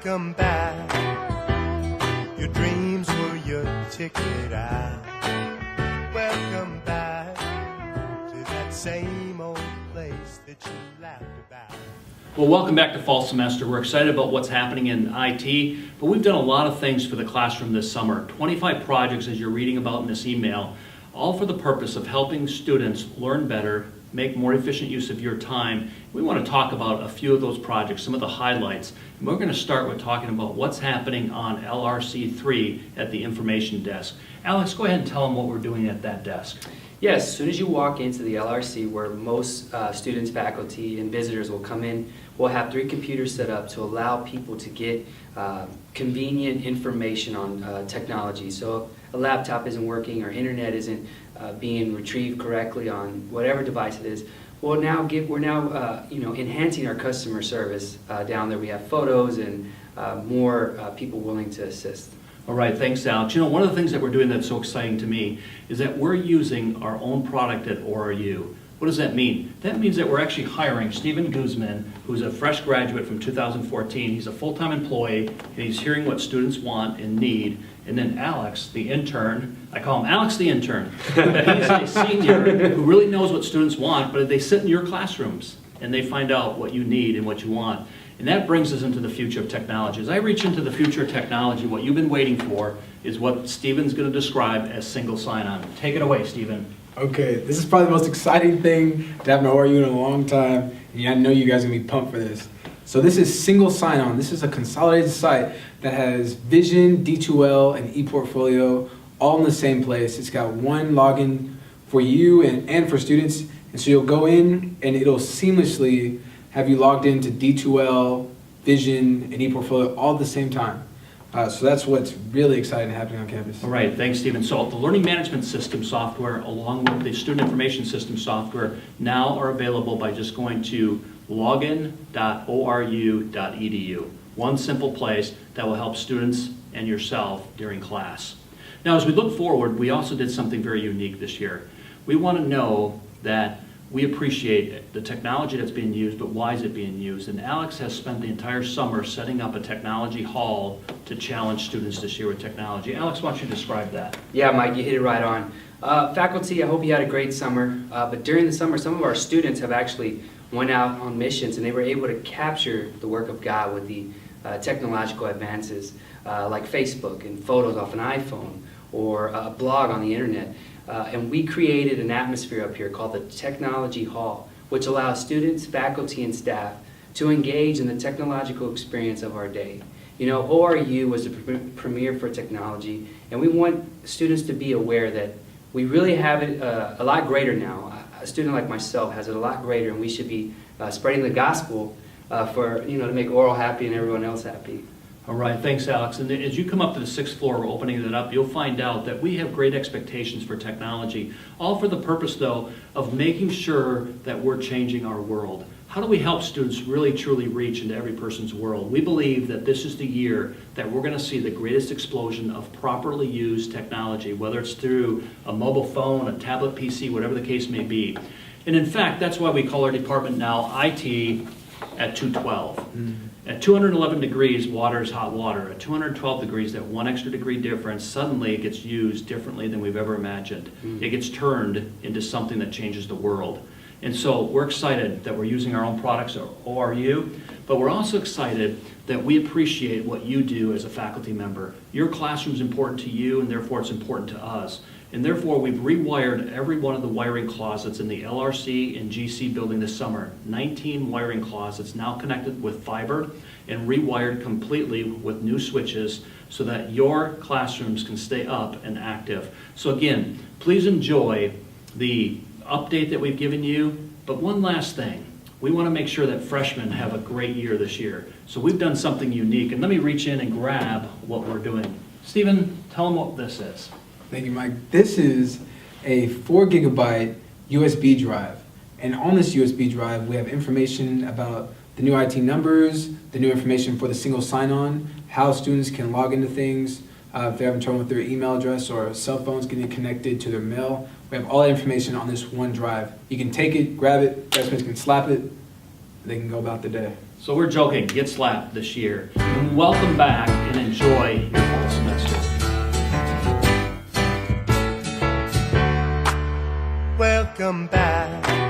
Welcome back. Your dreams were your ticket out. Welcome back to that same old place that you laughed about. Well, welcome back to fall semester. We're excited about what's happening in IT, but we've done a lot of things for the classroom this summer. 25 projects, as you're reading about in this email, all for the purpose of helping students learn better, make more efficient use of your time. We want to talk about a few of those projects, some of the highlights. And we're going to start with talking about what's happening on LRC3 at the information desk. Alex, go ahead and tell them what we're doing at that desk. Yes, as soon as you walk into the LRC, where most students, faculty, and visitors will come in, we'll have 3 computers set up to allow people to get convenient information on technology. So if a laptop isn't working or internet isn't being retrieved correctly on whatever device it is, we're now enhancing our customer service down there. We have photos and more people willing to assist. All right, thanks, Alex. You know, one of the things that we're doing that's so exciting to me is that we're using our own product at ORU. What does that mean? That means that we're actually hiring Stephen Guzman, who's a fresh graduate from 2014. He's a full-time employee, and he's hearing what students want and need. And then Alex, the intern, I call him Alex the intern. He's a senior who really knows what students want, but they sit in your classrooms and they find out what you need and what you want. And that brings us into the future of technology. As I reach into the future of technology, what you've been waiting for is what Stephen's going to describe as single sign-on. Take it away, Stephen. Okay, this is probably the most exciting thing to happen to ORU in a long time, and I know you guys are going to be pumped for this. So this is single sign-on. This is a consolidated site that has Vision, D2L, and ePortfolio all in the same place. It's got one login for you and for students, and so you'll go in and it'll seamlessly have you logged into D2L, Vision, and ePortfolio all at the same time. So that's what's really exciting happening on campus. All right, thanks, Stephen. So the Learning Management System software, along with the Student Information System software, now are available by just going to login.oru.edu. One simple place that will help students and yourself during class. Now, as we look forward, we also did something very unique this year. We want to know that we appreciate the technology that's being used, but why is it being used? And Alex has spent the entire summer setting up a technology hall to challenge students this year with technology. Alex, why don't you describe that? Yeah, Mike, you hit it right on. Faculty, I hope you had a great summer. But during the summer, some of our students have actually went out on missions, and they were able to capture the work of God with the technological advances like Facebook and photos off an iPhone or a blog on the internet. And we created an atmosphere up here called the Technology Hall, which allows students, faculty, and staff to engage in the technological experience of our day. You know, ORU was the premier for technology, and we want students to be aware that we really have it a lot greater now. A student like myself has it a lot greater, and we should be spreading the gospel to make Oral happy and everyone else happy. All right, thanks, Alex. And as you come up to the 6th floor, we're opening it up, you'll find out that we have great expectations for technology, all for the purpose, though, of making sure that we're changing our world. How do we help students really, truly reach into every person's world? We believe that this is the year that we're going to see the greatest explosion of properly used technology, whether it's through a mobile phone, a tablet PC, whatever the case may be. And in fact, that's why we call our department now IT at 212. At 211 degrees, water is hot water. At 212 degrees, that one extra degree difference, suddenly it gets used differently than we've ever imagined. It gets turned into something that changes the world. And so we're excited that we're using our own products at ORU, but we're also excited that we appreciate what you do as a faculty member. Your classroom is important to you, and therefore it's important to us. And therefore, we've rewired every one of the wiring closets in the LRC and GC building this summer. 19 wiring closets now connected with fiber and rewired completely with new switches so that your classrooms can stay up and active. So again, please enjoy the update that we've given you. But one last thing. We want to make sure that freshmen have a great year this year. So we've done something unique. And let me reach in and grab what we're doing. Stephen, tell them what this is. Thank you, Mike. This is a 4 gigabyte USB drive. And on this USB drive, we have information about the new IT numbers, the new information for the single sign-on, how students can log into things, if they're having trouble with their email address or cell phones getting connected to their mail. We have all that information on this one drive. You can take it, grab it, freshmen can slap it, they can go about the day. So we're joking, get slapped this year. And welcome back and enjoy your fall semester. Welcome back